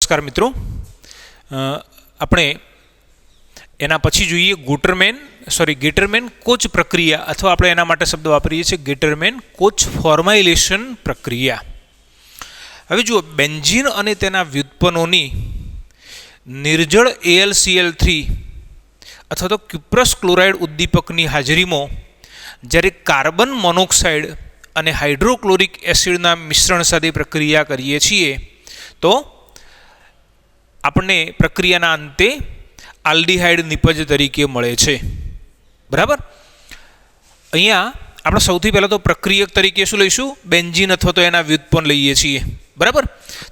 નમસ્કાર મિત્રો, આપણે એના પછી જોઈએ ગેટરમેન કોચ પ્રક્રિયા, અથવા આપણે એના માટે શબ્દ વાપરીએ છીએ ગેટરમેન કોચ ફોર્માઇલેશન પ્રક્રિયા. હવે જુઓ, બેન્ઝીન અને તેના વ્યુત્પન્નોની નિર્જળ AlCl3 અથવા તો ક્યુપ્રસ ક્લોરાઇડ ઉદ્દીપકની હાજરીમાં જ્યારે કાર્બન મોનોક્સાઇડ અને હાઇડ્રોક્લોરિક એસિડના મિશ્રણ સાથે પ્રક્રિયા કરીએ છીએ તો આપણને પ્રક્રિયાના અંતે આલ્ડીહાઇડ નિપજ તરીકે મળે છે. બરાબર. અહીંયા આપણે સૌથી પહેલાં તો પ્રક્રિયક તરીકે શું લઈશું? બેન્ઝીન અથવા તો એના વ્યુત્પન્ન લઈએ છીએ. બરાબર.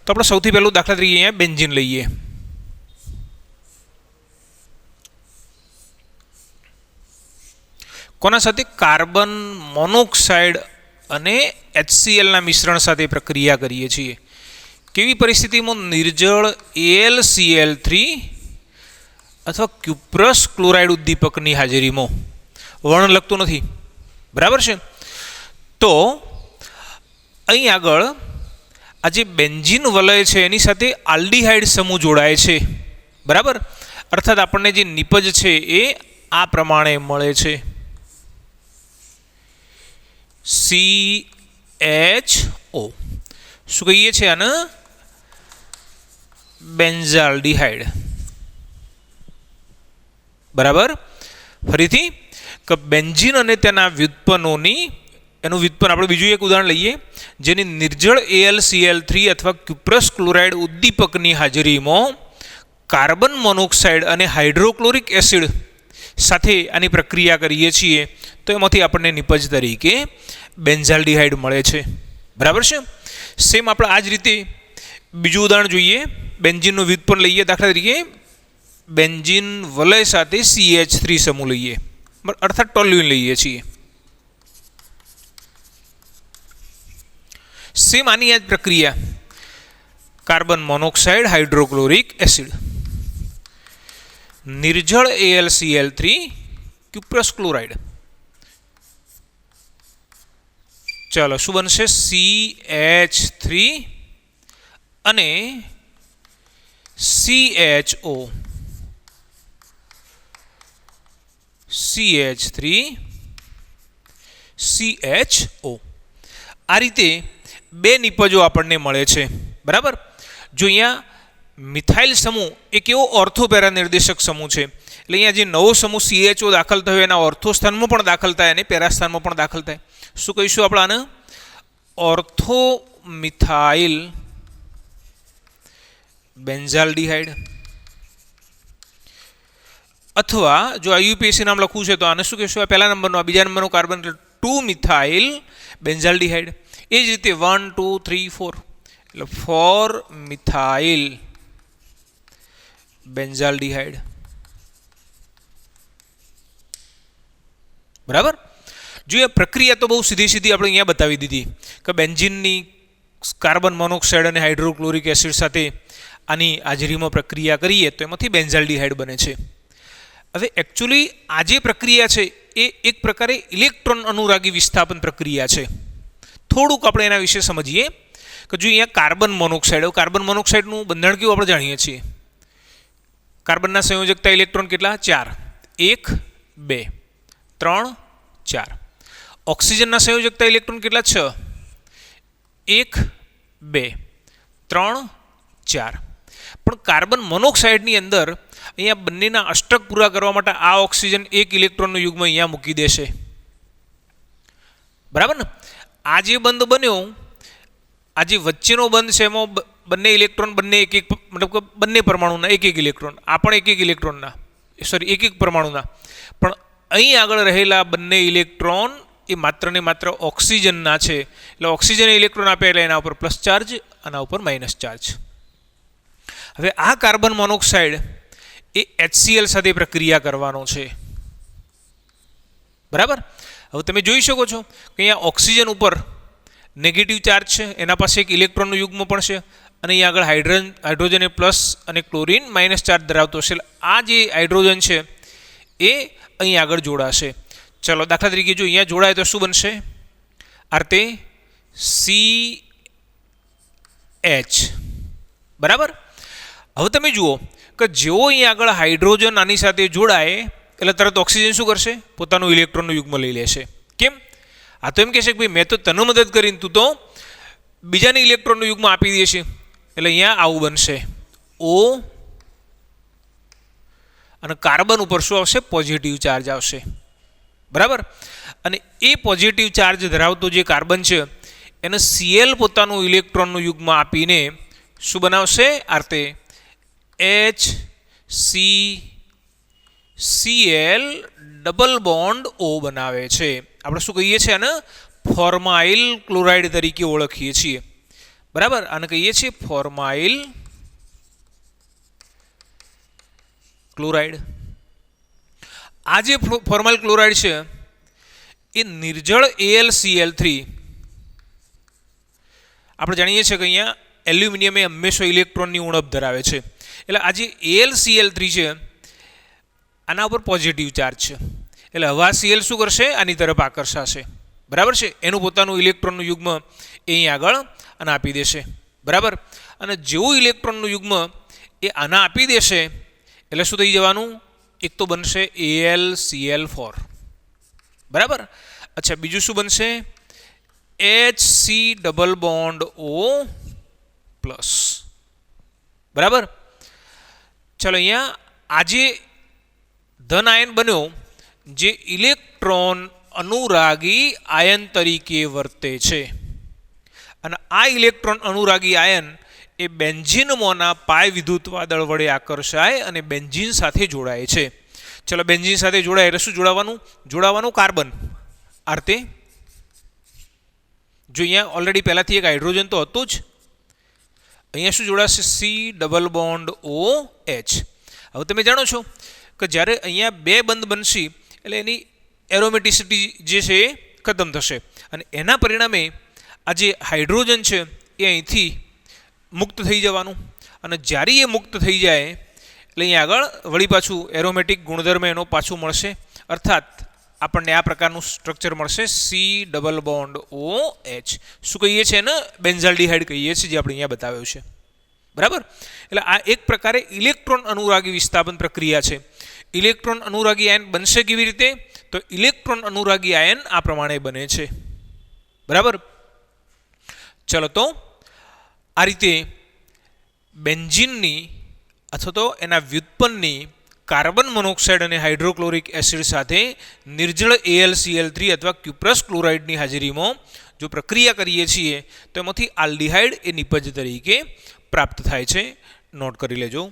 તો આપણે સૌથી પહેલું દાખલા તરીકે અહીંયા બેન્ઝીન લઈએ. કોના સાથે? કાર્બન મોનોક્સાઇડ અને HClના મિશ્રણ સાથે પ્રક્રિયા કરીએ છીએ. કેવી પરિસ્થિતિમાં? નિર્જળ AlCl3 અથવા ક્યુપ્રસ ક્લોરાઇડ ઉદ્દીપકની હાજરીમાં. વર્ણ લખતું નથી. બરાબર છે. તો અહીં આગળ આ જે બેન્ઝીન વલય છે એની સાથે આલ્ડીહાઇડ સમૂહ જોડાય છે. બરાબર. અર્થાત આપણને જે નિપજ છે એ આ પ્રમાણે મળે છે. CHO. શું કહીએ છીએ આને? બેન્ઝાલ્ડીહાઇડ. બરાબર. ફરીથી કે બેન્ઝીન અને તેના વ્યુત્પન્નોની, એનું વ્યુત્પન્ન આપણે બીજું એક ઉદાહરણ લઈએ, જેની નિર્જળ AlCl3 અથવા ક્યુપ્રસ ક્લોરાઇડ ઉદ્દીપકની હાજરીમાં કાર્બન મોનોક્સાઇડ અને હાઇડ્રોક્લોરિક એસિડ સાથે આની પ્રક્રિયા કરીએ છીએ તો એમાંથી આપણને નિપજ તરીકે બેન્ઝાલ્ડીહાઇડ મળે છે. બરાબર છે. સેમ આપણે આ જ રીતે બીજું ઉદાહરણ જોઈએ. બેન્ઝીનનું વ્યુત્પન્ન લઈએ. દાખલા તરીકે બેન્ઝીન વલય સાથે CH3 સમૂહ લઈએ, અર્થાત ટોલ્યુઇન લઈએ છીએ. સેમ આની આ જ પ્રક્રિયા. કાર્બન મોનોક્સાઇડ, હાઇડ્રોક્લોરિક એસિડ, નિર્જળ AlCl3, ક્યુપ્રસ ક્લોરાઇડ. ચાલો, શું બનશે? CH3 અને CHO. CH3 CHO. આ રીતે બે નિપજો આપણને મળે છે. બરાબર. જો અહીંયા મિથાઇલ સમૂહ એક એવો ઓર્થોપેરા નિર્દેશક સમૂહ છે, એટલે અહીંયા જે નવો સમૂહ CHO દાખલ થયો એના ઓર્થો સ્થાનમાં પણ દાખલ થાય અને પેરા સ્થાનમાં પણ દાખલ થાય. શું કહીશું આપણે આને? Ortho methyl benzaldehyde. અથવા જો IUPAC નામ લખવું છે તો આને શું કહીશું? આ પહેલા નંબરનો, આ બીજા નંબરનો કાર્બન, 2 મિથાઇલ બેન્ઝાલ્ડીહાઇડ. એ જ રીતે 1 2 3 4 એટલે 4 મિથાઇલ બેન્ઝાલ્ડીહાઇડ. બરાબર. જો એ પ્રક્રિયા તો બહુ સીધી આપણે અહીંયા બતાવી દીધી કે બેન્ઝીનની કાર્બન મોનોક્સાઇડ અને હાઇડ્રોક્લોરિક એસિડ સાથે આની હાજરીમાં પ્રક્રિયા કરીએ તો એમાંથી બેન્ઝાલ્ડીહાઇડ બને છે. હવે એકચ્યુઅલી આ જે પ્રક્રિયા છે એ એક પ્રકારે ઇલેક્ટ્રોન અનુરાગી વિસ્થાપન પ્રક્રિયા છે. થોડુંક આપણે એના વિશે સમજીએ કે જો અહીંયા કાર્બન મોનોક્સાઇડનું બંધારણ કેવું આપણે જાણીએ છીએ. કાર્બનના સંયોજકતા ઇલેક્ટ્રોન કેટલા? 4. 1 2 3 4. ઓક્સિજનના સંયોજકતા ઇલેક્ટ્રોન કેટલા? 6. 1 2 3 4. પણ કાર્બન મોનોક્સાઇડની અંદર અહીંયા બંનેના અષ્ટક પૂરા કરવા માટે આ ઓક્સિજન એક ઇલેક્ટ્રોનનું યુગ્મ અહીંયા મૂકી દેશે. બરાબર ને? આ જે બંધ બન્યો, આ જે વચ્ચેનો બંધ છે એમાં બંને ઇલેક્ટ્રોન એક મતલબ કે બંને પરમાણુના એક ઇલેક્ટ્રોન, આ પણ એક ઇલેક્ટ્રોનના, એક પરમાણુના. પણ અહીં આગળ રહેલા બંને ઇલેક્ટ્રોન એ માત્ર ને માત્ર ઓક્સિજનના છે. એટલે ઓક્સિજન ઇલેક્ટ્રોન આપે એટલે એના ઉપર પ્લસ ચાર્જ, આના ઉપર માઇનસ ચાર્જ. હવે આ કાર્બન મોનોક્સાઇડ એ HCl સાથે પ્રક્રિયા કરવાનો છે. બરાબર. હવે તમે જોઈ શકો છો કે અહીંયા ઓક્સિજન ઉપર નેગેટિવ ચાર્જ છે, એના પાસે એક ઇલેક્ટ્રોનનું યુગ્મ પણ છે, અને અહીંયા આગળ હાઇડ્રોજન એ પ્લસ અને ક્લોરીન માઇનસ ચાર્જ ધરાવતો છે. આ જે હાઇડ્રોજન છે એ અહીં આગળ જોડાશે. ચલો, દાખલા તરીકે જો અહીંયા જોડાય તો શું બનશે? આ રીતે CH. બરાબર. હવે તમે જુઓ કે જેવો અહીં આગળ હાઇડ્રોજન આની સાથે જોડાય એટલે તરત ઓક્સિજન શું કરશે? પોતાનું ઇલેક્ટ્રોનનું યુગ્મ લઈ લેશે. કેમ? આ તો એમ કહેશે કે ભાઈ મેં તો તને મદદ કરીને તું તો બીજાને ઇલેક્ટ્રોનનું યુગ્મ આપી દેશે. એટલે અહીંયા આવું બનશે O અને કાર્બન ઉપર શું આવશે? પોઝિટિવ ચાર્જ આવશે. બરાબર. અને એ પોઝિટિવ ચાર્જ ધરાવતો જે કાર્બન છે એને Cl પોતાનું ઇલેક્ટ્રોનનું યુગ્મ આપીને શું બનાવશે? આરતે HCCl ડબલ બોન્ડ O બનાવે છે. આપણે શું કહીએ છીએ? આને ફોર્માઇલ ક્લોરાઇડ તરીકે ઓળખીએ છીએ. બરાબર. આને કહીએ છીએ ફોર્માઇલ ક્લોરાઇડ. આ જે ફોર્માઇલ ક્લોરાઇડ છે એ નિર્જળ AlCl3, આપણે જાણીએ છીએ કે અહીંયા એલ્યુમિનિયમ એ હંમેશા ઇલેક્ટ્રોનની ઉણપ ધરાવે છે. એટલે આ જે AlCl3 છે આના ઉપર પોઝિટિવ ચાર્જ છે. એટલે હવે આ Cl શું કરશે? આની તરફ આકર્ષાશે. બરાબર છે. એનું પોતાનું ઇલેક્ટ્રોનનું યુગ્મ એ અહીં આગળ આને આપી દેશે. બરાબર. અને જેવું ઇલેક્ટ્રોનનું યુગ્મ એ આના આપી દેશે એટલે શું થઈ જવાનું? એક તો બનશે AlCl4. બરાબર. અચ્છા, બીજું શું બનશે? HC double bond O plus. બરાબર. ચાલો, અહીંયા આજે ધન આયન બન્યો જે ઇલેક્ટ્રોન અનુરાગી આયન તરીકે વર્તે છે. અને આ ઇલેક્ટ્રોન અનુરાગી આયન એ બેન્ઝીનમાંના પાય વિદ્યુત વાદળ વડે આકર્ષાય અને બેન્ઝીન સાથે જોડાય છે. ચલો, બેન્ઝીન સાથે જોડાય એટલે શું જોડાવાનું? જોડાવાનું કાર્બન. આરતે જો અહીંયા ઓલરેડી પહેલાંથી એક હાઇડ્રોજન તો હતું જ. અહીંયા શું જોડાશે? C double bond OH. હવે તમે જાણો છો કે જ્યારે અહીંયા બે બંધ બનશે એટલે એની એરોમેટિસિટી જે છે એ ખતમ થશે અને એના પરિણામે આ જે હાઇડ્રોજન છે એ અહીંથી મુક્ત થઈ જવાનું. અને જ્યારે એ મુક્ત થઈ જાય એટલે અહીં આગળ વળી પાછું એરોમેટિક ગુણધર્મ એનો પાછું મળશે. અર્થાત આપણને આ પ્રકારનું સ્ટ્રક્ચર મળશે C ડબલ બોન્ડ OH. શું કહીએ છીએ એને? બેન્ઝાલ્ડિહાઇડ કહીએ છીએ, જે આપણે અહીંયા બતાવ્યું છે. બરાબર. એટલે આ એક પ્રકારે ઇલેક્ટ્રોન અનુરાગી વિસ્થાપન પ્રક્રિયા છે. ઇલેક્ટ્રોન અનુરાગી આયન બનશે કેવી રીતે? તો ઇલેક્ટ્રોન અનુરાગી આયન આ પ્રમાણે બને છે. બરાબર. ચલો, તો આ રીતે બેન્ઝીનની અથવા તો એના વ્યુત્પન્નની કાર્બન મોનોક્સાઇડ અને હાઇડ્રોક્લોરિક એસિડ સાથે નિર્જળ AlCl3 અથવા ક્યુપ્રસ ક્લોરાઇડની હાજરીમાં જો પ્રક્રિયા કરીએ છીએ તો એમાંથી આલ્ડિહાઇડ એ નિપજ તરીકે પ્રાપ્ત થાય છે. નોટ કરી લેજો.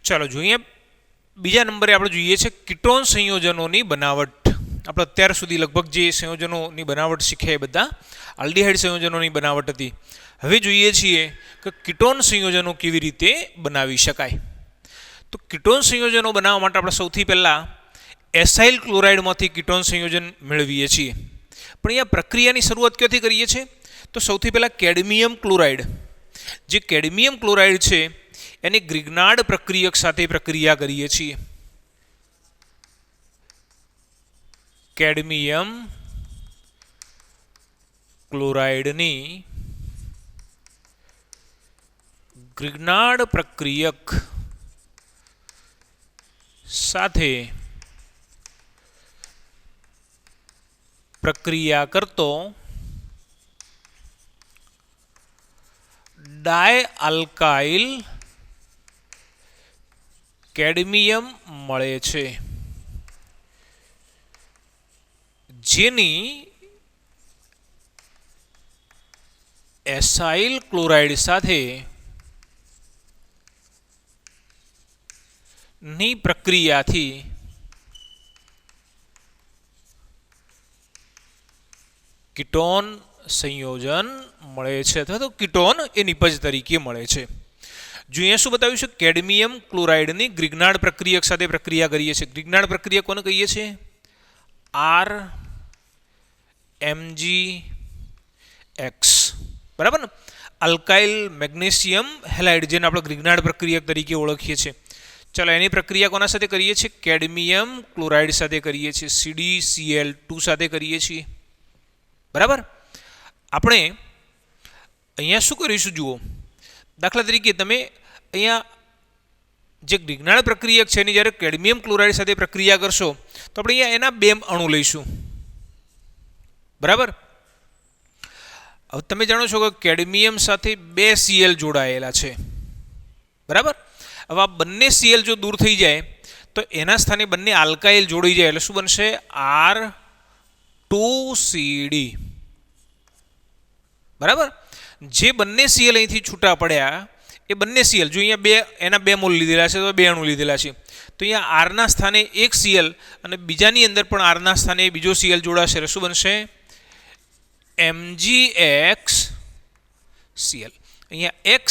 ચાલો જોઈએ. બીજા નંબરે આપણે જોઈએ છે કીટોન સંયોજનોની બનાવટ. આપણે અત્યાર સુધી લગભગ જે સંયોજનોની બનાવટ શીખ્યા એ બધા આલ્ડિહાઇડ સંયોજનોની બનાવટ હતી. હવે જોઈએ છીએ કે કીટોન સંયોજનો કેવી રીતે બનાવી શકાય. તો કીટોન સંયોજનો બનાવવા માટે આપણે સૌથી પહેલાં એસાઇલ ક્લોરાઇડમાંથી કીટોન સંયોજન મેળવીએ છીએ. પણ અહીંયા પ્રક્રિયાની શરૂઆત ક્યાંથી કરીએ છીએ? તો સૌથી પહેલાં કેડમિયમ ક્લોરાઇડ, જે કેડમિયમ ક્લોરાઇડ છે એની ગ્રિગ્નાર્ડ પ્રક્રિયક સાથે પ્રક્રિયા કરીએ છીએ. કેડમિયમ ક્લોરાઇડની ગ્રિગ્નાર્ડ પ્રક્રિયક સાથે પ્રક્રિયા કરતો ડાયઆલ્કાઇલ કેડમિયમ મળે છે, જેની એસાઇલ ક્લોરાઇડ સાથે ની પ્રક્રિયાથી કીટોન સંયોજન મળે છે અથવા તો કીટોન એ નિપજ તરીકે મળે છે. જો અહીંયા શું બતાવ્યું છે, કેડમિયમ ક્લોરાઇડની ગ્રિગ્નાર્ડ પ્રક્રિયક સાથે પ્રક્રિયા કરીએ છીએ. ગ્રિગ્નાર્ડ પ્રક્રિયા કોને કહીએ છીએ? આર એમજી બરાબર ને. અલ્કાઇલ મેગ્નેશિયમ હેલાઇડ જેને આપણે ગ્રિગ્નાર્ડ પ્રક્રિયક તરીકે ઓળખીએ છીએ. ચાલો એની પ્રક્રિયા કોના સાથે કરીએ છીએ? કેડમિયમ ક્લોરાઇડ સાથે કરીએ છીએ, CdCl2 સાથે કરીએ છીએ. બરાબર. આપણે અહીંયા શું કરીશું જુઓ, દાખલા તરીકે તમે અહીંયા જે ગ્રિગ્નાર્ડ પ્રક્રિયક છે એની જ્યારે કેડમિયમ ક્લોરાઇડ સાથે પ્રક્રિયા કરશો તો આપણે અહીંયા એના 2 અણુ લઈશું. બરાબર. હવે તમે જાણો છો કે કેડમિયમ સાથે 2 Cl જોડાયેલા છે. બરાબર. હવે આ બંને Cl જો દૂર થઈ જાય તો એના સ્થાને બંને આલ્કાઇલ જોડી જાય એટલે શું બનશે? R2CD. બરાબર. જે બંને Cl અહીંથી છૂટા પડ્યા એ બંને Cl, જો અહીંયા એના 2 મોલ લીધેલા છે તો 2 અણુ લીધેલા છે, તો અહીંયા આરના સ્થાને એક Cl અને બીજાની અંદર પણ આરના સ્થાને બીજો Cl જોડાશે એટલે શું બનશે? MgXCl. અહીંયા X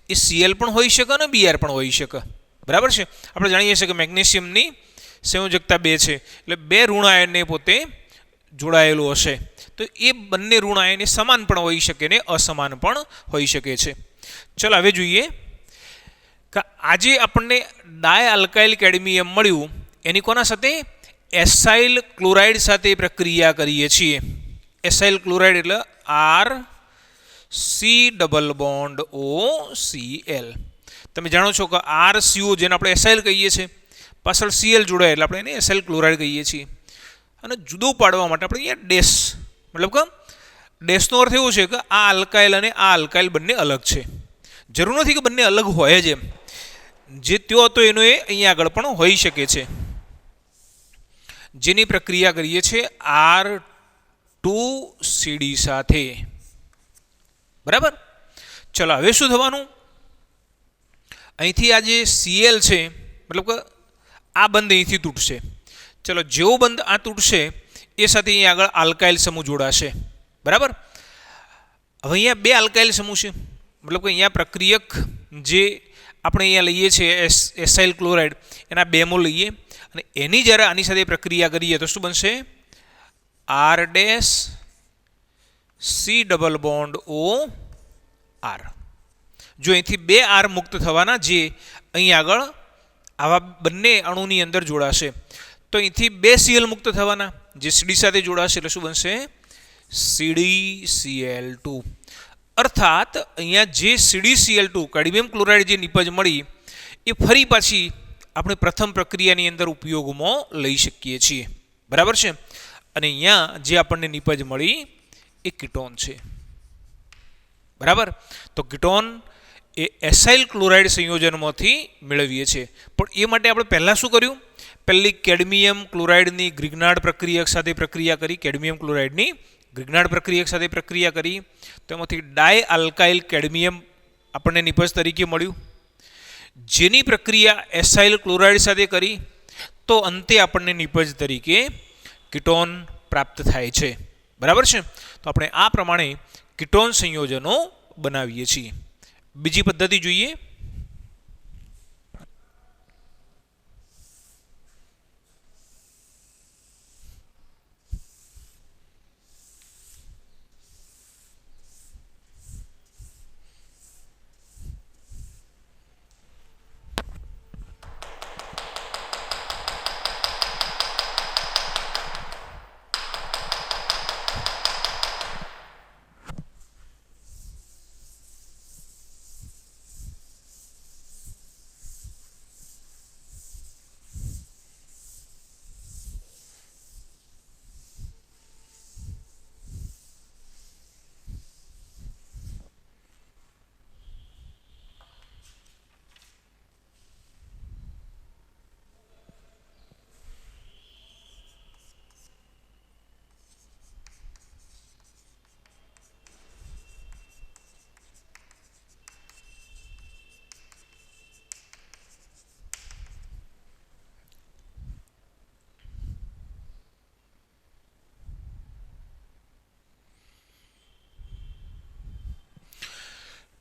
એ Cl પણ હોઈ શકે અને Br પણ હોઈ શકે. બરાબર છે. આપણે જાણીએ છીએ કે મેગ્નેશિયમની સંયોજકતા 2 છે એટલે 2 ઋણ આયનને પોતે જોડાયેલું હશે તો એ બંને ઋણ આયન સમાન પણ હોઈ શકે ને અસમાન પણ હોઈ શકે છે. ચલો હવે જોઈએ કે આજે આપણને ડાયઆલ્કાઇલ કેડમિયમ મળ્યું એની કોના સાથે? એસાઇલ ક્લોરાઇડ સાથે પ્રક્રિયા કરીએ છીએ. એસાઇલ ક્લોરાઇડ એટલે RC≡OCl. તમે જાણો છો કે RCO જેને આપણે એસાઇલ કહીએ છીએ પાછળ Cl જોડાય એટલે આપણે એને એસાઇલ ક્લોરાઇડ કહીએ છીએ. અને જુદું પાડવા માટે આપણે અહીંયા ડેશ, મતલબ કે ડેશનો અર્થ એવો છે કે આ આલ્કાઇલ અને આ આલ્કાઇલ બંને અલગ છે. જરૂર નથી કે બંને અલગ હોય જ એમ, જે ત્યો હતો એનો એ અહીંયા આગળ પણ હોઈ શકે છે. જેની પ્રક્રિયા કરીએ છીએ R2CD સાથે. બરાબર. ચલો હવે શું થવાનું? અહીંથી આ જે Cl છે મતલબ કે આ બંધ અહીંથી તૂટશે. ચલો જેવો બંધ આ તૂટશે એ સાથે અહીંયા આગળ આલ્કાઇલ સમૂહ જોડાશે. બરાબર. હવે અહીંયા 2 આલ્કાઇલ સમૂહ છે મતલબ કે અહીંયા પ્રક્રિયક જે આપણે અહીંયા લઈએ છીએ એસાઇલ ક્લોરાઇડ એના 2 મોલ લઈએ અને એની જ્યારે આની સાથે પ્રક્રિયા કરીએ તો શું બનશે? R≡C≡OR. જો અહીંથી 2 R મુક્ત થવાના જે અહીં આગળ આવા બંને અણુની અંદર જોડાશે તો અહીંથી 2 Cl મુક્ત થવાના જે CD સાથે જોડાશે એટલે શું બનશે? CdCl2. અર્થાત અહીંયા જે CdCl2 કેડમિયમ ક્લોરાઇડ જે નિપજ મળી એ ફરી પાછી આપણે પ્રથમ પ્રક્રિયાની અંદર ઉપયોગમાં લઈ શકીએ છીએ. બરાબર છે. અને અહીંયા જે આપણને નિપજ મળી એ કીટોન છે. બરાબર. તો કીટોન એ એસાઇલ ક્લોરાઇડ સંયોજનમાંથી મેળવીએ છીએ. પણ એ માટે આપણે પહેલાં શું કર્યું? પહેલી કેડમિયમ ક્લોરાઇડની ગ્રિગ્નાર્ડ પ્રક્રિયક સાથે પ્રક્રિયા કરી, કેડમિયમ ક્લોરાઇડની ગ્રિગ્નાર્ડ પ્રક્રિયક સાથે પ્રક્રિયા કરી તો એમાંથી ડાયઆલ્કાઇલ કેડમિયમ આપણને નિપજ તરીકે મળ્યું. જેની પ્રક્રિયા એસાઇલ ક્લોરાઇડ સાથે કરી તો અંતે આપણને નિપજ તરીકે કીટોન પ્રાપ્ત થાય છે. બરાબર છે. તો આપણે આ પ્રમાણે કીટોન સંયોજનો બનાવીએ છીએ. બીજી પદ્ધતિ જોઈએ.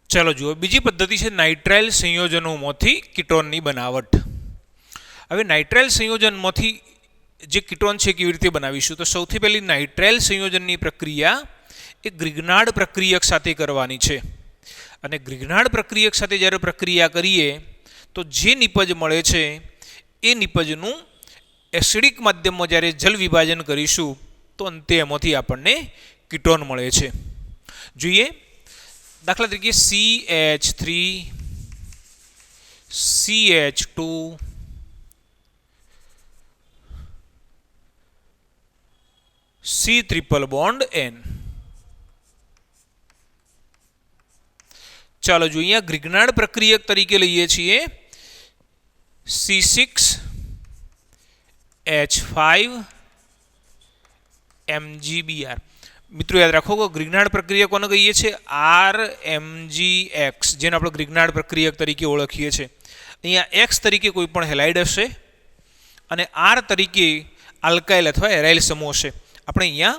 ચાલો જુઓ, બીજી પદ્ધતિ છે નાઇટ્રાઇલ સંયોજનોમાંથી કીટોનની બનાવટ. હવે નાઇટ્રાઇલ સંયોજનમાંથી જે કીટોન છે કેવી રીતે બનાવીશું? તો સૌથી પહેલી નાઇટ્રાઇલ સંયોજનની પ્રક્રિયા એ ગ્રિગ્નાર્ડ પ્રક્રિયક સાથે કરવાની છે. અને ગ્રિગ્નાર્ડ પ્રક્રિયક સાથે જ્યારે પ્રક્રિયા કરીએ તો જે નિપજ મળે છે એ નિપજનું એસિડિક માધ્યમમાં જ્યારે જલ વિભાજન કરીશું તો અંતે એમાંથી આપણને કીટોન મળે છે. જોઈએ, દાખલા તરીકે CH3 CH2 C triple bond N. ચાલો જોઈએ, અહીંયા ગ્રિગ્નાર્ડ પ્રક્રિયક તરીકે લઈએ છીએ C6H5 MgBr. મિત્રો યાદ રાખો કે ગ્રિગ્નાર્ડ પ્રક્રિયક કોને કહીએ છીએ? RMgX, જેને આપણે ગ્રિગ્નાર્ડ પ્રક્રિયક તરીકે ઓળખીએ છીએ. અહીંયા X તરીકે કોઈ પણ હેલાઇડ હશે અને R તરીકે આલ્કાઇલ અથવા એરાઇલ સમૂહ હશે. આપણે અહીંયા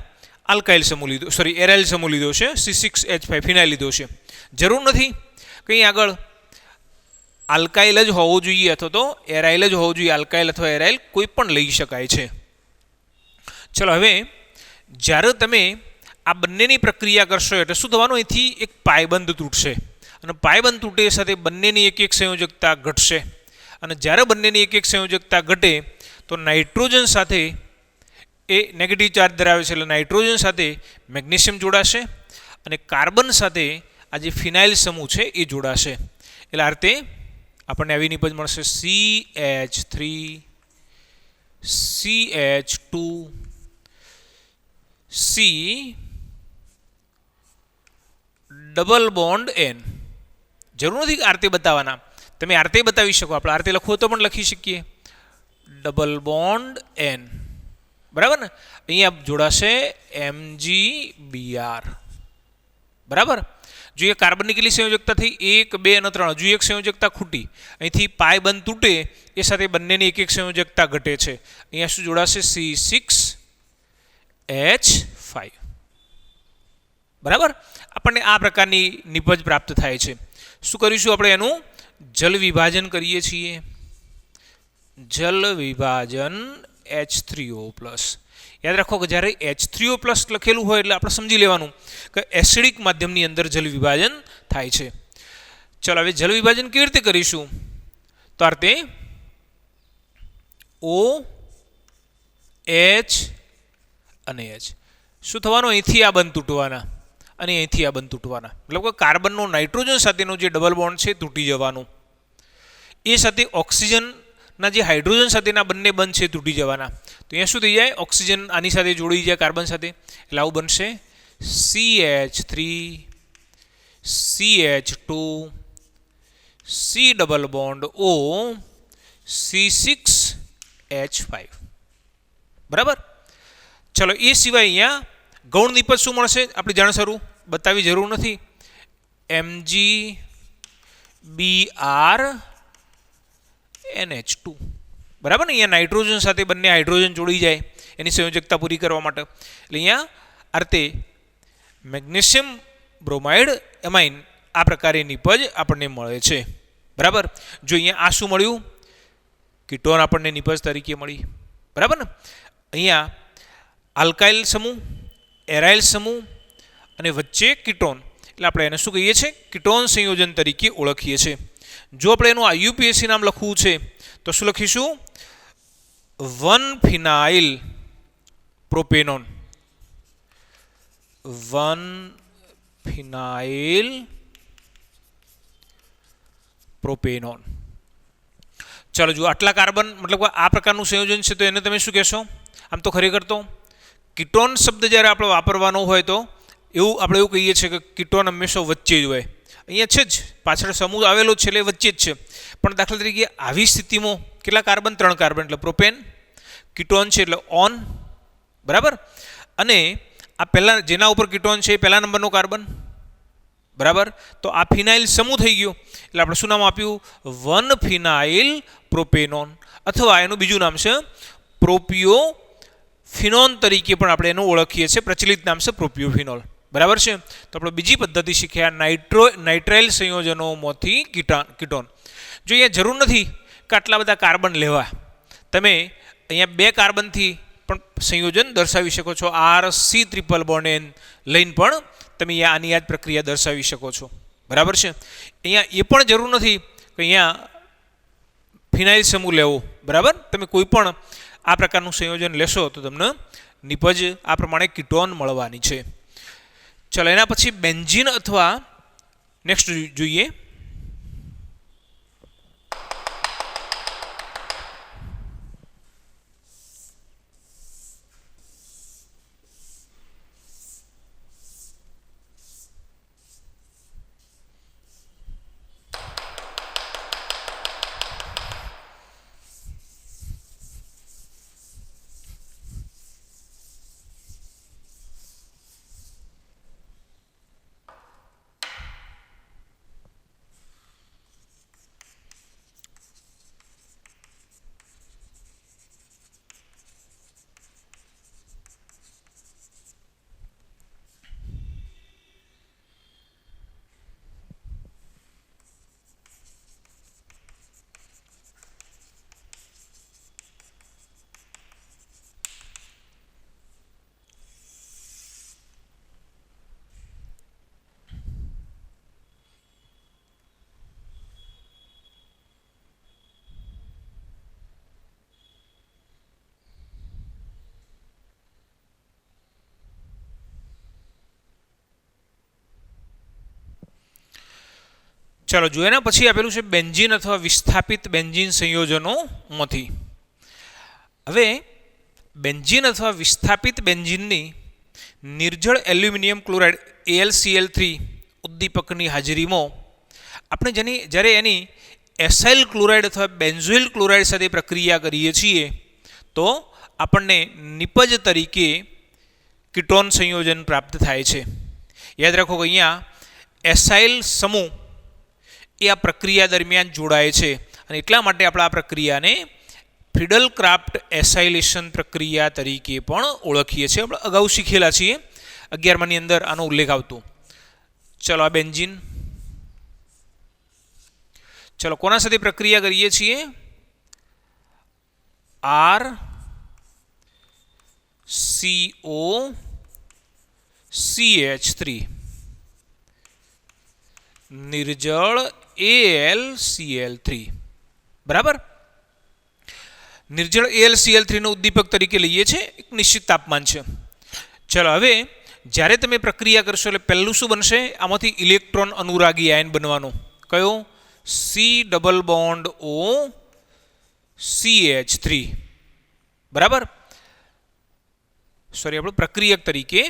આલ્કાઇલ સમૂહ લીધો, સોરી એરાઇલ સમૂહ લીધો છે, C6H5 ફિનાઇલ લીધો છે. જરૂર નથી કંઈ આગળ આલ્કાઇલ જ હોવો જોઈએ અથવા તો એરાઇલ જ હોવો જોઈએ. આલ્કાઇલ અથવા એરાઇલ કોઈ પણ લઈ શકાય છે. ચલો, હવે જ્યારે તમે આ બંનેની પ્રક્રિયા કરશો એટલે શું થવાનું? અહીંથી એક પાયબંધ તૂટશે અને પાયબંધ તૂટે સાથે બંનેની એક એક સંયોજકતા ઘટશે. અને જ્યારે બંનેની એક એક સંયોજકતા ઘટે તો નાઇટ્રોજન સાથે એ નેગેટિવ ચાર્જ ધરાવે છે એટલે નાઇટ્રોજન સાથે મેગ્નેશિયમ જોડાશે અને કાર્બન સાથે આ જે ફિનાઇલ સમૂહ છે એ જોડાશે. એટલે આ રીતે આપણને આવી નિપજ મળશે CH3 CH2 C double bond N. જરૂર નથી આરતે બતાવવાના, તમે આરતે બતાવી શકો. આપણે આરતે લખવું તો પણ લખી શકીએ, ડબલ બોન્ડ N. બરાબર ને? અહીંયા જોડાશે MgBr. બરાબર. જોઈએ કાર્બનની કેટલી સંયોજકતા થઈ? 1 2 અને 3. હજુ એક સંયોજકતા ખૂટી. અહીંથી પાય બંધ તૂટે એ સાથે બંનેની એક એક સંયોજકતા ઘટે છે. અહીંયા શું જોડાશે? C6H5. બરાબર. આપણને આ પ્રકારની નિપજ પ્રાપ્ત થાય છે. શું કરીશું આપણે? એનું જલ વિભાજન કરીએ છીએ. જલ વિભાજન H3O+. યાદ રાખો કે જ્યારે H3O+ લખેલું હોય એટલે આપણે સમજી લેવાનું કે એસિડિક માધ્યમની અંદર જલ વિભાજન થાય છે. ચલો, હવે જલ વિભાજન કેવી રીતે કરીશું? તો આ રીતે O H અને H. શું થવાનું? અહીંથી આ બંધ તૂટવાના અને અહીંથી આ બંધ તૂટવાના. મતલબ કે કાર્બનનો નાઇટ્રોજન સાથેનો જે ડબલ બોન્ડ છે તૂટી જવાનું. એ સાથે ઓક્સિજનના જે હાઇડ્રોજન સાથેના બંને બંધ છે તૂટી જવાના. તો અહીંયા શું થઈ જાય? ઓક્સિજન આની સાથે જોડી જાય કાર્બન સાથે, એટલે આવું બનશે CH3 CH2 C double bond O C6H5. બરાબર. ચલો, એ સિવાય અહીંયા ગૌણ નિપજ શું મળશે? આપણે જાણશરું, બતાવી જરૂર નથી. MgBr NH2. બરાબર ને? અહીંયા નાઇટ્રોજન સાથે બંને હાઇડ્રોજન જોડી જાય એની સંયોજકતા પૂરી કરવા માટે. એટલે અહીંયા અર્થે મેગ્નેશિયમ બ્રોમાઇડ એમાઇન આ પ્રકારે નિપજ આપણને મળે છે. બરાબર. જો અહીંયા આ શું મળ્યું? કીટોન આપણને નિપજ તરીકે મળી. બરાબર ને? અહીંયા આલ્કાઇલ સમૂહ, એરાઇલ સમૂહ અને વચ્ચે કીટોન, એટલે આપણે એને શું કહીએ છીએ? કીટોન સંયોજન તરીકે ઓળખીએ છીએ. જો આપણે એનું IUPAC નામ લખવું છે તો શું લખીશું? 1-phenyl propanone. 1-phenyl propanone. ચાલો જુઓ, આટલા કાર્બન મતલબ આ પ્રકારનું સંયોજન છે તો એને તમે શું કહેશો? આમ તો ખરેખર તો કીટોન શબ્દ જ્યારે આપણે વાપરવાનો હોય તો આપણે એવું કહીએ છીએ કે કીટોન હંમેશા વચ્ચે જ હોય. અહીંયા છે જ, પાછળ સમૂહ આવેલો છે એટલે વચ્ચે જ છે. પણ દાખલા તરીકે આવી સ્થિતિમાં કેટલા કાર્બન? 3 કાર્બન, એટલે પ્રોપેન. કીટોન છે એટલે ઓન. બરાબર. અને આ પહેલા જેના ઉપર કીટોન છે એ પહેલા નંબરનો કાર્બન. બરાબર. તો આ ફિનાઇલ સમૂહ થઈ ગયો એટલે આપણે શું નામ આપ્યું? 1-phenyl propanone. અથવા એનું બીજું નામ છે પ્રોપિયોફિનોન તરીકે પણ આપણે એનું ઓળખીએ છીએ. પ્રચલિત નામ છે પ્રોપિયોફિનોલ. બરાબર છે. તો આપણે બીજી પદ્ધતિ શીખ્યા નાઇટ્રાઇલ સંયોજનોમાંથી કીટોન. જો અહીંયા જરૂર નથી કે આટલા બધા કાર્બન લેવા, તમે અહીંયા 2 કાર્બનથી પણ સંયોજન દર્શાવી શકો છો. RC3 લઈને પણ તમે અહીંયા આની આ જ પ્રક્રિયા દર્શાવી શકો છો. બરાબર છે. અહીંયા એ પણ જરૂર નથી કે અહીંયા ફિનાઇલ સમૂહ લેવો. બરાબર, તમે કોઈ પણ આ પ્રકારનું સંયોજન લેશો તો તમને નિપજ આ પ્રમાણે કીટોન મળવાની છે. ચલો, એના પછી બેન્ઝીન અથવા નેક્સ્ટ જોઈએ. ચાલો જોઈએ. એના પછી આપેલું છે બેન્ઝીન અથવા વિસ્થાપિત બેન્ઝીન સંયોજનોમાંથી. હવે બેન્ઝીન અથવા વિસ્થાપિત બેન્ઝીનની નિર્જળ એલ્યુમિનિયમ ક્લોરાઇડ AlCl3 ઉદ્દીપકની હાજરીમાં આપણે જ્યારે એની એસાઇલ ક્લોરાઇડ અથવા બેન્ઝોઇલ ક્લોરાઇડ સાથે પ્રક્રિયા કરીએ છીએ તો આપણને નિપજ તરીકે કીટોન સંયોજન પ્રાપ્ત થાય છે. યાદ રાખો કે અહીંયા એસાઇલ સમૂહ એ આ પ્રક્રિયા દરમિયાન જોડાય છે અને એટલા માટે આપણે આ પ્રક્રિયાને ફ્રીડલ ક્રાફ્ટ એસાઇલેશન પ્રક્રિયા તરીકે પણ ઓળખીએ છીએ. આપણે અગાઉ શીખેલા છીએ, 11માની અંદર આનો ઉલ્લેખ આવતો. ચલો, આ બેન્ઝીન. ચલો, કોના સાથે પ્રક્રિયા કરીએ છીએ? RCOCH3 નિર્જળ AlCl3. બરાબર, નિર્જળ AlCl3 નો ઉદ્દીપક તરીકે લઈએ છીએ. એક નિશ્ચિત તાપમાન છે. ચલો, હવે જ્યારે તમે પ્રક્રિયા કરશો એટલે પહેલું શું બનશે? આમાંથી ઇલેક્ટ્રોન અનુરાગી આયન બનવાનો. કયો? COOCH3. બરાબર, સોરી, આપણે પ્રક્રિયક તરીકે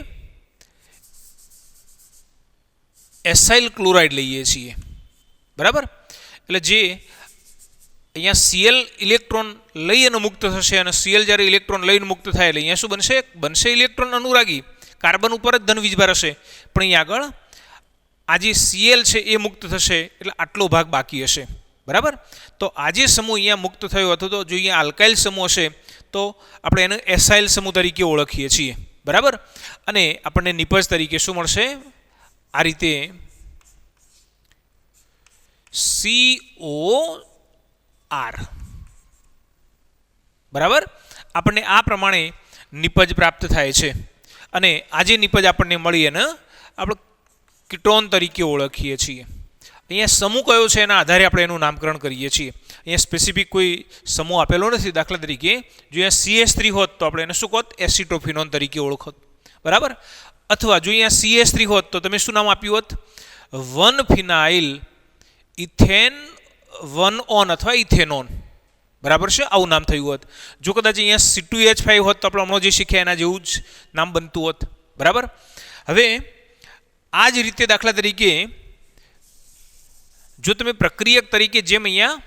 એસાઇલ ક્લોરાઇડ લઈએ છીએ. બરાબર, એટલે જે અહીંયા Cl ઇલેક્ટ્રોન લઈ અને મુક્ત થશે અને Cl જ્યારે ઇલેક્ટ્રોન લઈને મુક્ત થાય એટલે અહીંયા શું બનશે? બનશે ઇલેક્ટ્રોન અનુરાગી. કાર્બન ઉપર જ ધન વીજભાર હશે, પણ અહીંયા આગળ આ જે Cl છે એ મુક્ત થશે એટલે આટલો ભાગ બાકી હશે. બરાબર, તો આ જે સમૂહ અહીંયા મુક્ત થયો અથવા તો જો અહીંયા આલ્કાઇલ સમૂહ હશે તો આપણે એને એસાઇલ સમૂહ તરીકે ઓળખીએ છીએ. બરાબર, અને આપણને નિપજ તરીકે શું મળશે? આ રીતે COR. બરાબર, આપણને આ પ્રમાણે નિપજ પ્રાપ્ત થાય છે અને આ જે નિપજ આપણને મળી એને આપણે કીટોન તરીકે ઓળખીએ છીએ. અહીંયા સમૂહ કયો છે એના આધારે આપણે એનું નામકરણ કરીએ છીએ. અહીંયા સ્પેસિફિક કોઈ સમૂહ આપેલો નથી. દાખલા તરીકે જો અહીંયા CH3 હોત તો આપણે એને શું કહો? એસિટોફિનોન તરીકે ઓળખોત. બરાબર, અથવા જો અહીંયા CH3 હોત તો તમે શું નામ આપ્યું હોત? 1-ફિનાઇલ ઇથેન 1-ઓન અથવા ઇથેનોન. બરાબર છે, આવું નામ થયું હોત. જો કદાચ અહીંયા C2H5 હોત તો આપણે હમણાં જે શીખ્યા એના જેવું જ નામ બનતું હોત. બરાબર, હવે આ જ રીતે દાખલા તરીકે જો તમે પ્રક્રિયક તરીકે જેમ અહીંયા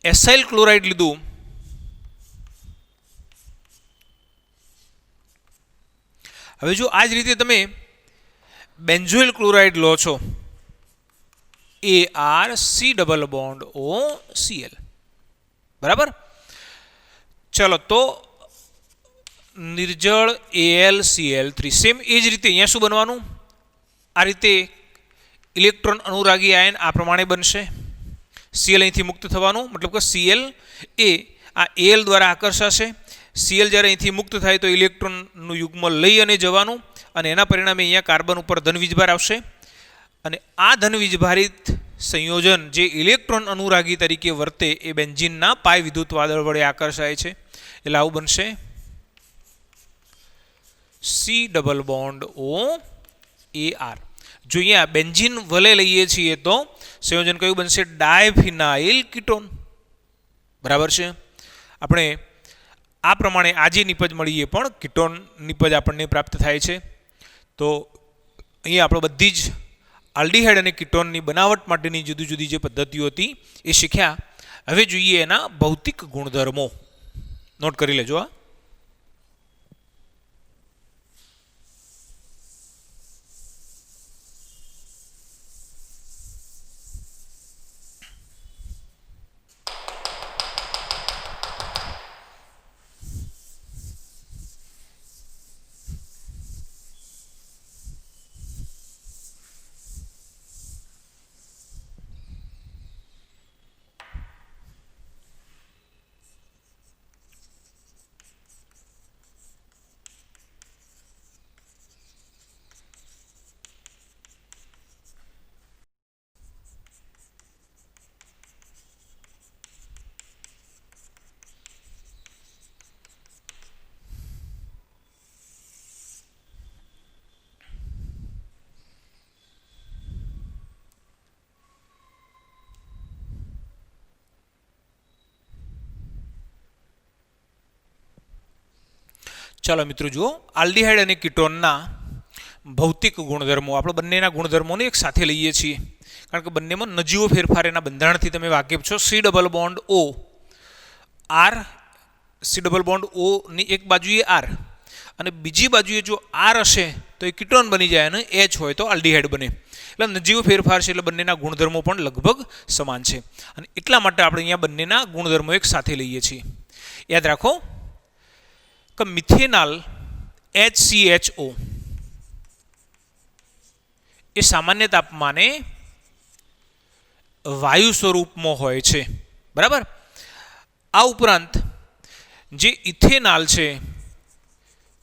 એસાઇલ ક્લોરાઇડ લીધું, હવે જો આ જ રીતે તમે બેન્ઝોઇલ ક્લોરાઇડ લો છો, ArCOOCl. બરાબર, ચલો, તો નિર્જળ AlCl3 સેમ એ જ રીતે અહીંયા શું બનવાનું, આ રીતે ઇલેક્ટ્રોન અનુરાગી આયન આ પ્રમાણે બનશે. Cl અહીંથી મુક્ત થવાનું, મતલબ કે Cl એ આ Al દ્વારા આકર્ષાશે. Cl જ્યારે અહીંથી મુક્ત થાય તો ઇલેક્ટ્રોનનું યુગ્મ લઈ અને જવાનું, અને એના પરિણામે અહીંયા કાર્બન ઉપર ધન વીજભાર આવશે. અને આ ધન વીજભારિત સંયોજન જે ઇલેક્ટ્રોન અનુરાગી તરીકે વર્તે એ બેન્ઝીનના પાય વિદ્યુત વાદળ વડે આકર્ષાય છે. એટલે આવું બનશે C double bond O AR. જો અહીંયા બેન્ઝીન વલે લઈએ છીએ તો સંયોજન કયું બનશે, ડાયફિનાઇલ કીટોન. બરાબર છે. આપણે આ પ્રમાણે આજે નિપજ મળીએ પણ કીટોન નિપજ આપણને પ્રાપ્ત થાય છે. તો અહીંયા આપણે બધી જ આલ્ડીહાઇડ અને કીટોનની બનાવટ માટેની જુદી જુદી જે પદ્ધતિઓ હતી એ શીખ્યા. હવે જોઈએ એના ભૌતિક ગુણધર્મો. નોટ કરી લેજો આ. ચાલો મિત્રો જુઓ, આલ્ડીહાઇડ અને કીટોનના ભૌતિક ગુણધર્મો. આપણે બંનેના ગુણધર્મોને એક સાથે લઈએ છીએ કારણ કે બંનેમાં નજીવો ફેરફાર એના બંધારણથી તમે વાકેફ છો. C double bond O R, C double bond O ની એક બાજુએ R અને બીજી બાજુએ જો R હશે તો એ કીટોન બની જાય અને H હોય તો આલ્ડીહાઇડ બને. એટલે નજીવો ફેરફાર છે, એટલે બંનેના ગુણધર્મો પણ લગભગ સમાન છે અને એટલા માટે આપણે અહીંયા બંનેના ગુણધર્મો એક સાથે લઈએ છીએ. યાદ રાખો કે મિથેનાલ HCHO એ સામાન્ય તાપમાને વાયુ સ્વરૂપમાં હોય છે. બરાબર. આ ઉપરાંત જે ઇથેનાલ છે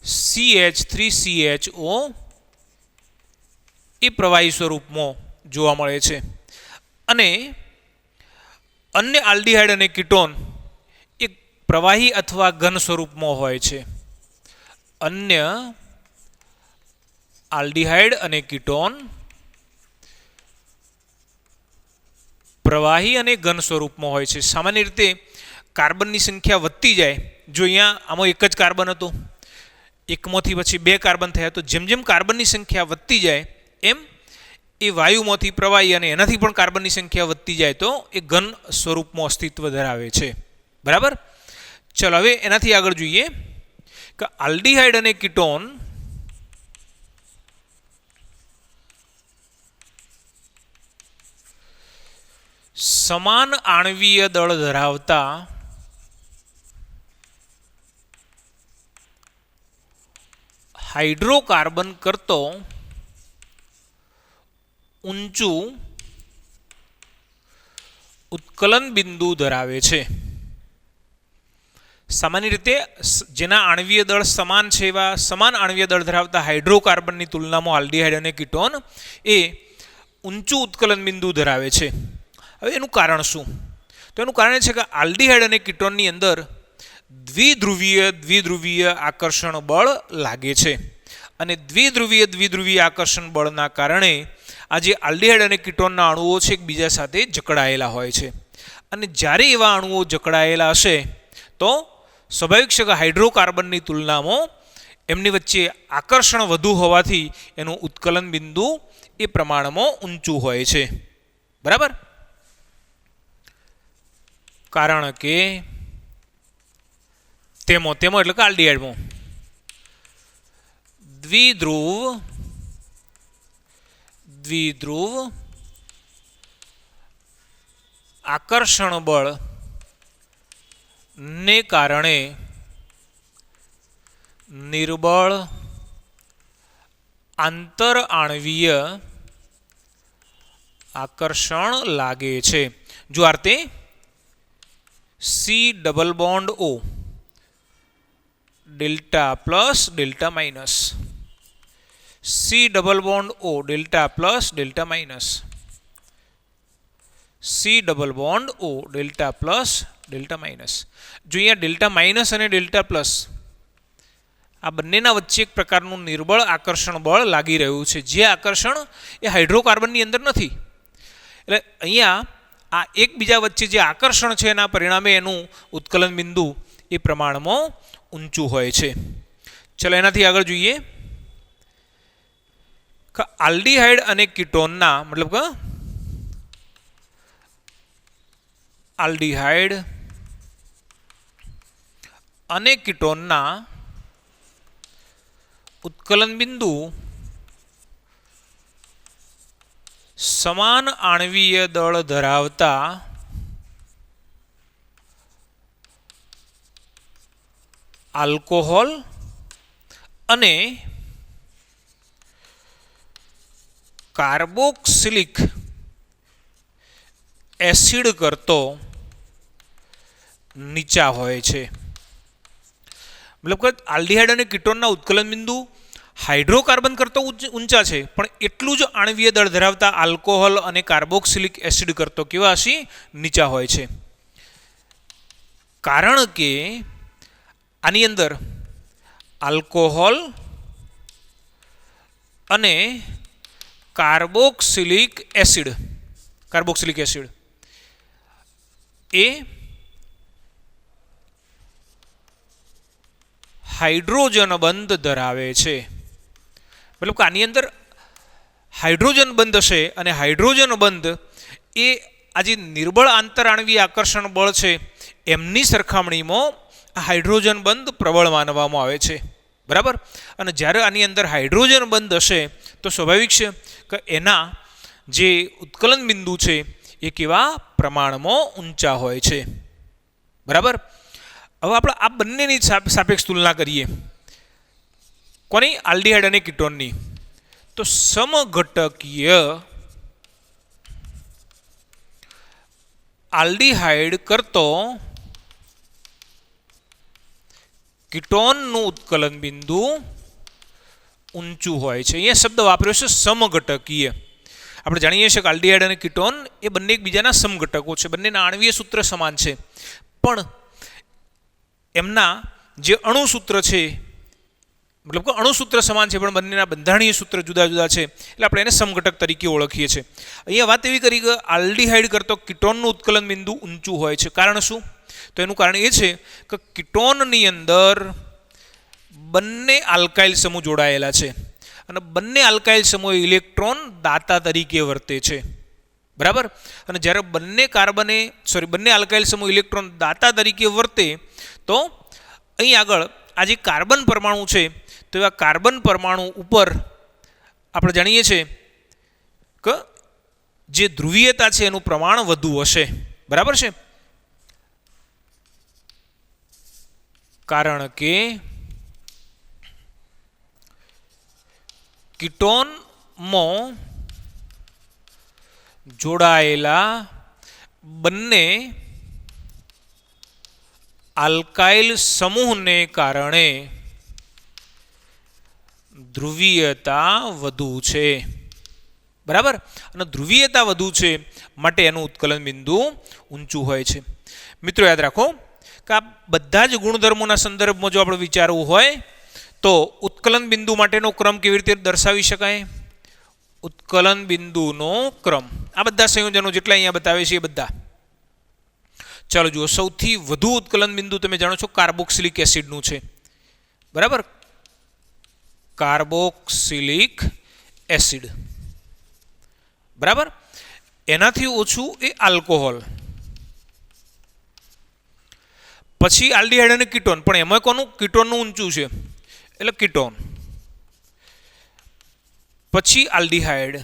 CH3CHO એ પ્રવાહી સ્વરૂપમાં જોવા મળે છે. અને અન્ય આલ્ડીહાઇડ અને કીટોન એ પ્રવાહી અથવા ઘન સ્વરૂપમાં હોય છે. અન્ય આલ્ડીહાઇડ અને કીટોન પ્રવાહી અને ઘન સ્વરૂપમાં હોય છે. સામાન્ય રીતે કાર્બનની સંખ્યા વધતી જાય. જો અહીંયા આમાં એક જ કાર્બન હતો, એકમાંથી પછી બે કાર્બન થયા, તો જેમ જેમ કાર્બનની સંખ્યા વધતી જાય એમ એ વાયુમાંથી પ્રવાહી અને એનાથી પણ કાર્બનની સંખ્યા વધતી જાય તો એ ઘન સ્વરૂપમાં અસ્તિત્વ ધરાવે છે. બરાબર. ચલો હવે એનાથી આગળ જોઈએ કે આલ્ડીહાઇડ અને કીટોન સમાન આણ્વીય દળ ધરાવતા હાઇડ્રોકાર્બન કરતો ઊંચું ઉત્કલન બિંદુ ધરાવે છે. સામાન્ય રીતે જેના આણ્વીય દળ સમાન છે એવા સમાન આણ્વીય દળ ધરાવતા હાઇડ્રોકાર્બનની તુલનામાં આલ્ડીહાઇડ અને કીટોન એ ઊંચું ઉત્કલન બિંદુ ધરાવે છે. હવે એનું કારણ શું? તો એનું કારણ એ છે કે આલ્ડીહાઇડ અને કીટોનની અંદર દ્વિધ્રુવીય આકર્ષણ બળ લાગે છે અને દ્વિધ્રુવીય આકર્ષણ બળના કારણે આ જે આલ્ડીહાઇડ અને કીટોનના અણુઓ છે એકબીજા સાથે જકડાયેલા હોય છે. અને જ્યારે એવા અણુઓ જકડાયેલા હશે તો સ્વાભાવિક છે કે હાઇડ્રોકાર્બનની તુલનામાં એમની વચ્ચે આકર્ષણ વધુ હોવાથી એનું ઉત્કલન બિંદુ એ પ્રમાણમાં ઊંચું હોય છે. બરાબર. કારણ કે તેમાં એટલે કે આલ્ડીહાઇડમાં દ્વિધ્રુવ આકર્ષણ બળ ને કારણે નિર્બળ આંતર આણવીય આકર્ષણ લાગે છે. જો આ રીતે C double bond O delta plus delta minus, C double bond O delta plus delta minus, C double bond O delta plus delta minus. જો અહીંયા ડેલ્ટા માઇનસ અને ડેલ્ટા પ્લસ આ બંનેના વચ્ચે એક પ્રકારનું નિર્બળ આકર્ષણ બળ લાગી રહ્યું છે, જે આકર્ષણ એ હાઇડ્રોકાર્બનની અંદર નથી. એટલે અહીંયા આ એકબીજા વચ્ચે જે આકર્ષણ છે એના પરિણામે એનું ઉત્કલન બિંદુ એ પ્રમાણમાં ઊંચું હોય છે. ચલો એનાથી આગળ જોઈએ કે આલ્ડીહાઇડ અને કીટોનના મતલબ કે આલ્ડીહાઇડ અને કીટોનના ઉત્કલન બિંદુ સમાન આણવીય દળ ધરાવતા આલ્કોહોલ અને કાર્બોક્સિલિક એસિડ કરતો નીચા હોય છે. મતલબ કે આલ્ડીહાઇડ અને કીટોનના ઉત્કલન બિંદુ હાઇડ્રોકાર્બન કરતો ઊંચા છે, પણ એટલું જ આણવીય દળ ધરાવતા આલ્કોહોલ અને કાર્બોક્સિલિક એસિડ કરતો કેવા હશે? નીચા હોય છે. કારણ કે આની અંદર આલ્કોહોલ અને કાર્બોક્સિલિક એસિડ એ હાઇડ્રોજન બંધ ધરાવે છે. મતલબ કે આની અંદર હાઇડ્રોજન બંધ હશે અને હાઇડ્રોજન બંધ એ આ જે નિર્બળ આંતરાણવીય આકર્ષણ બળ છે એમની સરખામણીમાં હાઇડ્રોજન બંધ પ્રબળ માનવામાં આવે છે. બરાબર. અને જ્યારે આની અંદર હાઇડ્રોજન બંધ હશે તો સ્વાભાવિક છે કે એના જે ઉત્કલન બિંદુ છે એ કેવા પ્રમાણમાં ઊંચા હોય છે. બરાબર. હવે આપણે આ બંનેની સાપેક્ષ તુલના કરીએ. કોની? આલ્ડીહાઇડ અને કીટોનની. તો સમઘટકીય આલ્ડીહાઇડ કરતો કીટોનનું ઉત્કલન બિંદુ ઊંચું હોય છે. અહીંયા શબ્દ વાપર્યો છે સમઘટકીય. આપણે જાણીએ છીએ કે આલ્ડીહાઇડ અને કીટોન એ બંને એકબીજાના સમઘટકો છે, બંનેના આણવીય સૂત્ર સમાન છે, પણ એમના જે અણુસૂત્ર છે મતલબ કે અણુસૂત્ર સમાન છે પણ બંનેના બંધારણીય સૂત્ર જુદા જુદા છે, એટલે આપણે એને સમઘટક તરીકે ઓળખીએ છીએ. અહીંયા વાત એવી કરી કે આલ્ડીહાઇડ કરતો કીટોનનું ઉત્કલન બિંદુ ઊંચું હોય છે. કારણ શું? તો એનું કારણ એ છે કે કીટોનની અંદર બંને આલ્કાઇલ સમૂહ જોડાયેલા છે અને બંને આલ્કાઇલ સમૂહ ઇલેક્ટ્રોન દાતા તરીકે વર્તે છે. બરાબર. અને જ્યારે બંને આલ્કાઇલ સમૂહ ઇલેક્ટ્રોન દાતા તરીકે વર્તે તો અહીં આગળ આ જે કાર્બન પરમાણુ છે તો એવા કાર્બન પરમાણુ ઉપર આપણે જાણીએ છીએ કે જે ધ્રુવીયતા છે એનું પ્રમાણ વધુ હશે. બરાબર છે. કારણ કે કીટોનમાં જોડાયેલા બંને આલ્કાઇલ સમૂહને કારણે ધ્રુવીયતા વધુ છે. બરાબર. અને ધ્રુવીયતા વધુ છે માટે એનું ઉત્કલન બિંદુ ઊંચું હોય છે. મિત્રો યાદ રાખો કે આ બધા જ ગુણધર્મોના સંદર્ભમાં જો આપણે વિચારવું હોય તો ઉત્કલન બિંદુ માટેનો ક્રમ કેવી રીતે દર્શાવી શકાય? ઉત્કલન બિંદુનો ક્રમ આ બધા સંયોજનો જેટલા અહીંયા બતાવે છે એ બધા. ચાલો જુઓ. સૌથી વધુ ઉત્કલન બિંદુ તમે જાણો છો કાર્બોક્સિલિક એસિડનું છે. બરાબર. Carboxylic acid. બરાબર. એનાથી ઓછું એ આલ્કોહોલ, પછી આલ્ડીહાઇડ અને કીટોન, પણ એમાં કોનું? કીટોનનું ઊંચું છે એટલે કીટોન, પછી આલ્ડીહાઇડ,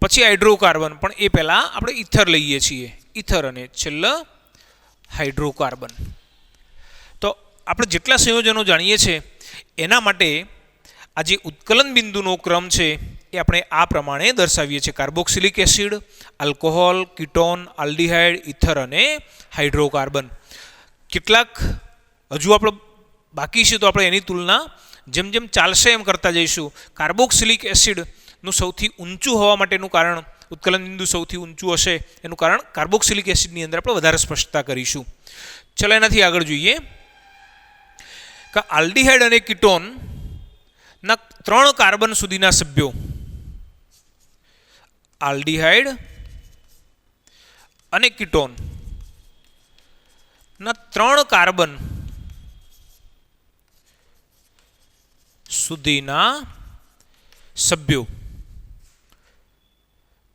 પછી હાઇડ્રોકાર્બન, પણ એ પહેલા આપણે ઇથર લઈએ છીએ, ઇથર, અને છેલ્લે હાઇડ્રોકાર્બન. તો આપણે જેટલા સંયોજનો જાણીએ છીએ એના માટે આ જે ઉત્કલન બિંદુનો ક્રમ છે એ આપણે આ પ્રમાણે દર્શાવીએ છીએ: carboxylic acid, alcohol, ketone, aldehyde, ether અને હાઇડ્રોકાર્બન. કેટલાક હજુ આપણે બાકી છે તો આપણે એની તુલના જેમ જેમ ચાલશે એમ કરતા જઈશું. કાર્બોક્સિલિક એસિડનું સૌથી ઊંચું હોવા માટેનું કારણ, ઉત્કલન બિંદુ સૌથી ઊંચું હશે એનું કારણ કાર્બોક્સિલિક એસિડની અંદર આપણે વધારે સ્પષ્ટતા કરીશું. ચલો એનાથી આગળ જોઈએ કે આલ્ડીહાઇડ અને કીટોનના 3 કાર્બન સુધીના સભ્યો, આલ્ડીહાઇડ અને કીટોન ના 3 કાર્બન સુધીના સભ્યો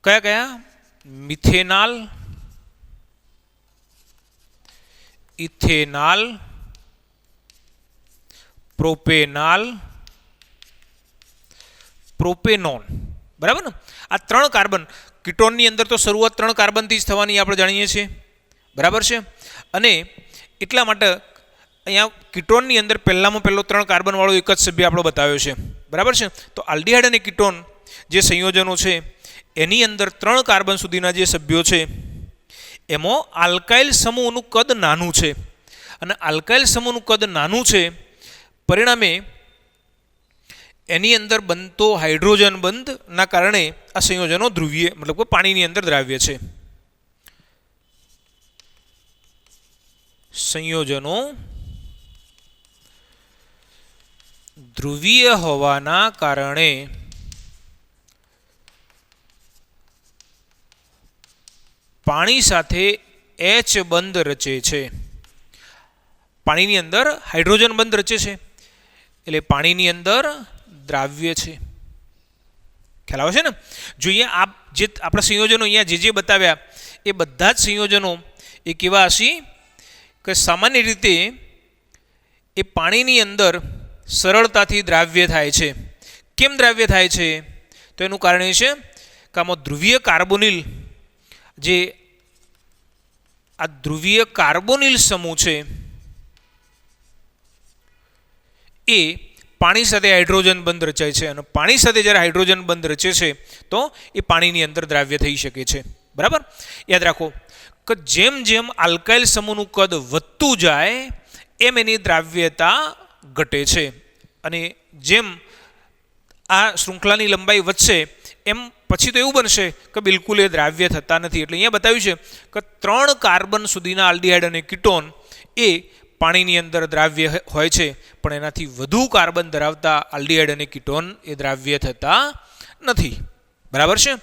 કયા કયા? મિથેનાલ, ઇથેનાલ, પ્રોપેનાલ, પ્રોપેનોન. બરાબર ને? આ 3 કાર્બન, કીટોનની અંદર તો શરૂઆત 3 કાર્બનથી જ થવાની આપણે જાણીએ છીએ. બરાબર છે? અને એટલા માટે અહીંયા કીટોનની અંદર પહેલામાં પહેલો 3 કાર્બનવાળો એક જ સભ્ય આપણો બતાવ્યો છે. બરાબર છે? તો આલ્ડીહાઇડ અને કીટોન જે સંયોજનો છે એની અંદર 3 કાર્બન સુધીના જે સભ્યો છે એમાં આલ્કાઇલ સમૂહનું કદ નાનું છે. અને આલ્કાઇલ સમૂહનું કદ નાનું છે, પરિણામે એની અંદર બનતો હાઇડ્રોજન બંધના કારણે આ સંયોજનો ધ્રુવીય, મતલબ કે પાણીની અંદર દ્રાવ્ય છે. સંયોજનો ધ્રુવીય હોવાના કારણે પાણી સાથે H બંધ રચે છે. પાણીની અંદર હાઇડ્રોજન બંધ રચે છે એટલે પાણીની અંદર દ્રાવ્ય છે. ખ્યાલ આવે છે ને? જોઈએ આ જે આપણા સંયોજનો અહીંયા જે બતાવ્યા એ બધા જ સંયોજનો એ કેવા હશે કે સામાન્ય રીતે એ પાણીની અંદર સરળતાથી દ્રાવ્ય થાય છે. કેમ દ્રાવ્ય થાય છે? તો એનું કારણ એ છે કે આમાં ધ્રુવીય કાર્બોનિલ, જે આ ધ્રુવીય કાર્બોનિલ સમૂહ છે એ પાણી સાથે હાઇડ્રોજન બંધ રચાય છે. અને પાણી સાથે જ્યારે હાઇડ્રોજન બંધ રચે છે તો એ પાણીની અંદર દ્રાવ્ય થઈ શકે છે. બરાબર? યાદ રાખો કે જેમ જેમ આલ્કાઇલ સમૂહનું કદ વધતું જાય એમ એની દ્રાવ્યતા ઘટે છે. અને જેમ આ શૃંખલાની લંબાઈ વધશે એમ પછી તો એવું બનશે કે બિલકુલ એ દ્રાવ્ય થતા નથી. એટલે અહીંયા બતાવ્યું છે કે 3 કાર્બન સુધીના આલ્ડીહાઇડ અને કીટોન એ પાણીની અંદર દ્રાવ્ય હોય છે, પણ એનાથી વધુ કાર્બન ધરાવતા આલ્ડીહાઇડ અને કીટોન એ દ્રાવ્ય થતા નથી. બરાબર છે?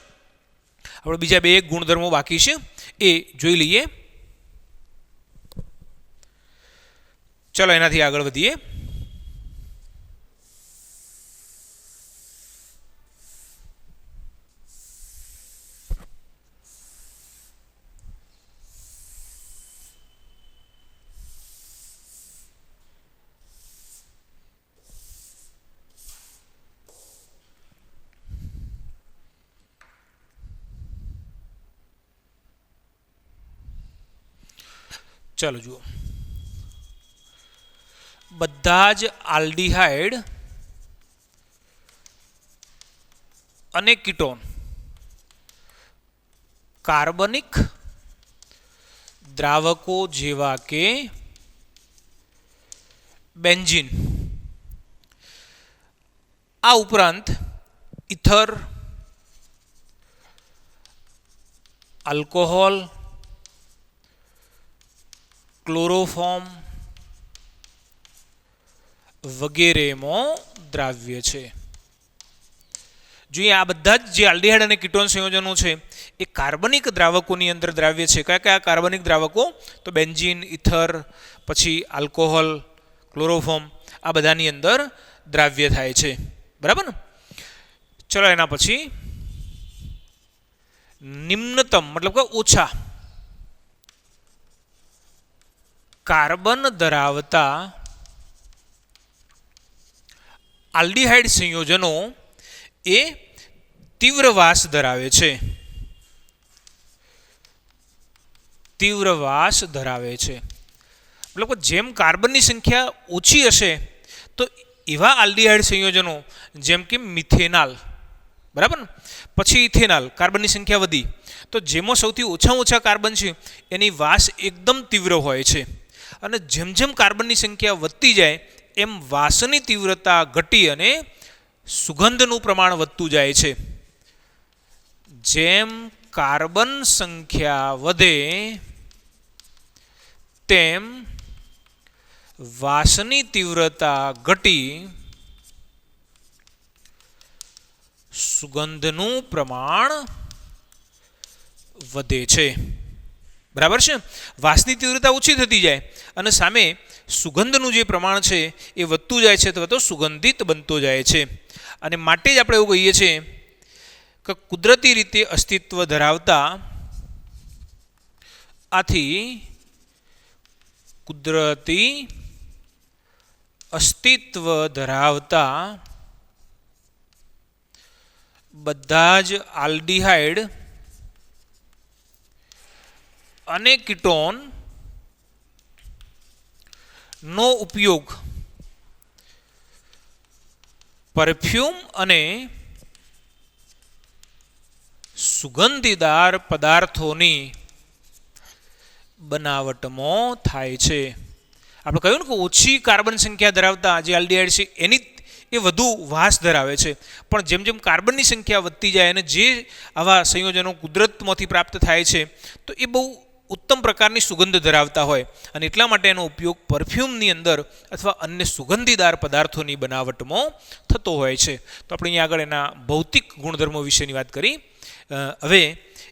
આપણે બીજા 2 ગુણધર્મો બાકી છે એ જોઈ લઈએ. ચલો એનાથી આગળ વધીએ. ચાલો જુઓ, બધા જ આલ્ડીહાઇડ અને કીટોન કાર્બનિક દ્રાવકો જેવા કે બેન્ઝીન, આ ઉપરાંત ઇથર, આલ્કોહોલ, ક્લોરોફોર્મ વગેરેમાં દ્રાવ્ય છે. જોઈએ આ બધા જ જે આલ્ડીહાઇડ અને કીટોન સંયોજનો છે એ કાર્બનિક દ્રાવકોની અંદર દ્રાવ્ય છે. કયા કયા કાર્બનિક દ્રાવકો? તો બેન્ઝીન, ઇથર, પછી આલ્કોહોલ, ક્લોરોફોર્મ, આ બધાની અંદર દ્રાવ્ય થાય છે. બરાબર ને? ચલો એના પછી નિમ્નતમ મતલબ કે ઓછા કાર્બન ધરાવતા આલ્ડીહાઇડ સંયોજનો એ તીવ્ર વાસ ધરાવે છે. તીવ્ર વાસ ધરાવે છે. મતલબ કે જેમ કાર્બનની સંખ્યા ઓછી હશે તો એવા આલ્ડીહાઇડ સંયોજનો જેમ કે મિથેનાલ, બરાબર ને, પછી ઇથેનાલ, કાર્બનની સંખ્યા વધી તો જેમાં સૌથી ઓછા કાર્બન છે એની વાસ એકદમ તીવ્ર હોય છે, અને જેમ જેમ કાર્બનની સંખ્યા વધતી જાય એમ વાસની તીવ્રતા ઘટી અને સુગંધનું પ્રમાણ વધતું જાય છે. જેમ કાર્બન સંખ્યા વધે તેમ વાસની તીવ્રતા ઘટી સુગંધનું પ્રમાણ વધે છે. બરાબર છે. વાસની તીવ્રતા ઓછી થતી જાય અને સામે સુગંધનું જે પ્રમાણ છે એ વધતું જાય છે અથવા તો સુગંધિત બનતો જાય છે. અને માટે જ આપણે એવું કહીએ છીએ કે કુદરતી રીતે અસ્તિત્વ ધરાવતા, આથી કુદરતી અસ્તિત્વ ધરાવતા બધા જ આલ્ડીહાઇડ અને કીટોન નો ઉપયોગ પરફ્યુમ અને સુગંધીદાર પદાર્થોની બનાવટમાં થાય છે. આપણે કહ્યું ને કે ઓછી કાર્બન સંખ્યા ધરાવતા જે આલ્ડીહાઇડ છે એની એ વધુ વાસ ધરાવે છે, પણ જેમ જેમ કાર્બનની સંખ્યા વધતી જાય અને જે આવા સંયોજનો કુદરતમાંથી પ્રાપ્ત થાય છે તો એ બહુ ઉત્તમ પ્રકારની સુગંધ ધરાવતા હોય, અને એટલા માટે એનો ઉપયોગ પરફ્યુમની અંદર અથવા અન્ય સુગંધીદાર પદાર્થોની બનાવટમાં થતો હોય છે. તો આપણે અહીંયા આગળ એના ભૌતિક ગુણધર્મો વિશેની વાત કરી. હવે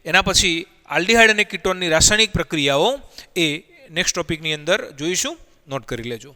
એના પછી આલ્ડીહાઇડ અને કીટોનની રાસાયણિક પ્રક્રિયાઓ એ નેક્સ્ટ ટોપિકની અંદર જોઈશું. નોટ કરી લેજો.